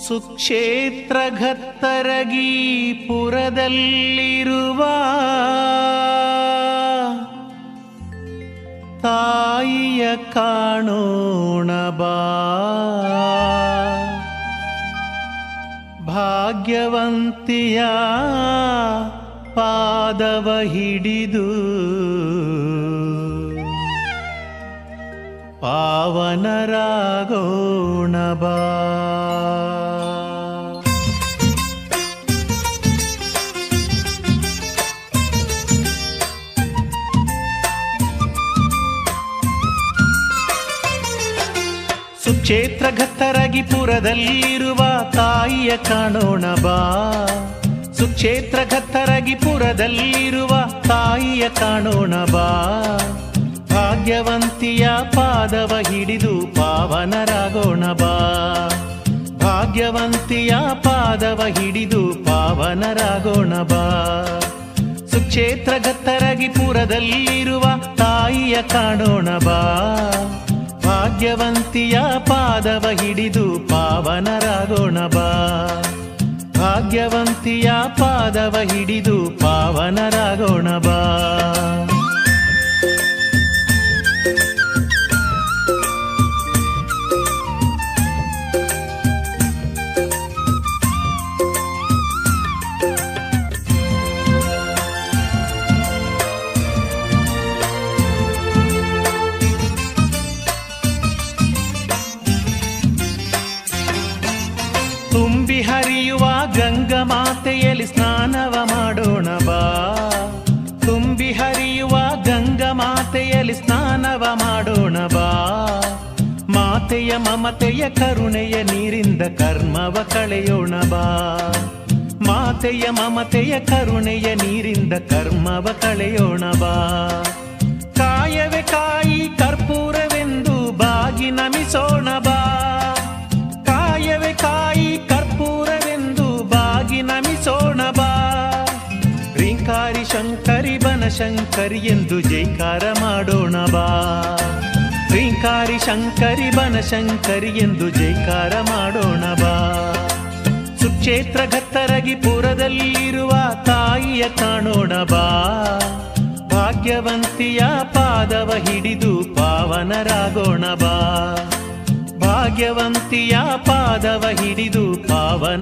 ಸುಕ್ಷೇತ್ರಘತ್ತರಗಿ ಪುರದಲ್ಲಿರುವ ತಾಯಿಯ ಕಾಣೋಣ ಬಾ. ಭಾಗ್ಯವಂತಿಯ ಪಾದವ ಹಿಡಿದು ಪಾವನರಾಗೋಣ ಬಾ. ಸುಕ್ಷೇತ್ರಘತ್ತರಗಿ ಪುರದಲ್ಲಿರುವ ತಾಯಿಯ ಕಾಣೋಣ ಬಾ. ಸುಕ್ಷೇತ್ರಘತ್ತರಗಿ ಪುರದಲ್ಲಿರುವ ತಾಯಿಯ ಕಾಣೋಣ ಬಾ. ಭಾಗ್ಯವಂತಿಯ ಪಾದವ ಹಿಡಿದು ಪಾವನರಾಗೋಣ ಬಾ. ಭಾಗ್ಯವಂತಿಯ ಪಾದವ ಹಿಡಿದು ಪಾವನರಾಗೋಣ ಬಾ. ಸುಕ್ಷೇತ್ರಘತ್ತರಗಿ ಪುರದಲ್ಲಿರುವ ತಾಯಿಯ ಕಾಣೋಣ ಬಾ. ಭಾಗ್ಯವಂತಿಯ ಪಾದವ ಹಿಡಿದು ಪಾವನರಾಗೋಣ ಬಾ. ಭಾಗ್ಯವಂತಿಯ ಪಾದವ ಹಿಡಿದು ಪಾವನರಾಗೋಣ ಬಾ. ತುಂಬಿ ಹರಿಯುವ ಗಂಗಾ ಮಾತೆಯಲ್ಲಿ ಸ್ನಾನವ ಮಾಡೋಣ ಬಾ. ತುಂಬಿ ಹರಿಯುವ ಗಂಗಾ ಮಾತೆಯಲ್ಲಿ ಸ್ನಾನವ ಮಾಡೋಣ ಬಾ. ಮಾತೆಯ ಮಮತೆಯ ಕರುಣೆಯ ನೀರಿಂದ ಕರ್ಮವ ಕಳೆಯೋಣ ಬಾ. ಮಾತೆಯ ಮಮತೆಯ ಕರುಣೆಯ ನೀರಿಂದ ಕರ್ಮವ ಕಳೆಯೋಣ ಬಾ. ಕಾಯವೇ ಕಾಯಿ ಕರ್ಪೂರವೆಂದು ಬಾಗಿ ನಮಿಸೋಣ ಬಾ. ಕಾಯವೇ ಕಾಯಿ ಕರ್ಪೂರವೆಂದು ಬಾಗಿ ನಮಿಸೋಣ ಬಾ. ರೀಂಕಾರಿ ಶಂಕರಿ ಬನಶಂಕರಿ ಎಂದು ಜೈಕಾರ ಮಾಡೋಣ ಬಾ. ರೀಂಕಾರಿ ಶಂಕರಿ ಬನಶಂಕರಿ ಎಂದು ಜೈಕಾರ ಮಾಡೋಣ ಬಾ. ಸುಕ್ಷೇತ್ರಘತ್ತರಗಿ ಪುರದಲ್ಲಿರುವ ತಾಯಿಯ ಕಾಣೋಣ ಬಾ. ಭಾಗ್ಯವಂತಿಯ ಪಾದವ ಹಿಡಿದು ಪಾವನರಾಗೋಣ ಬಾ. ಭಾಗ್ಯವಂತಿಯ ಪಾದವ ಹಿಡಿದು ಪಾವನ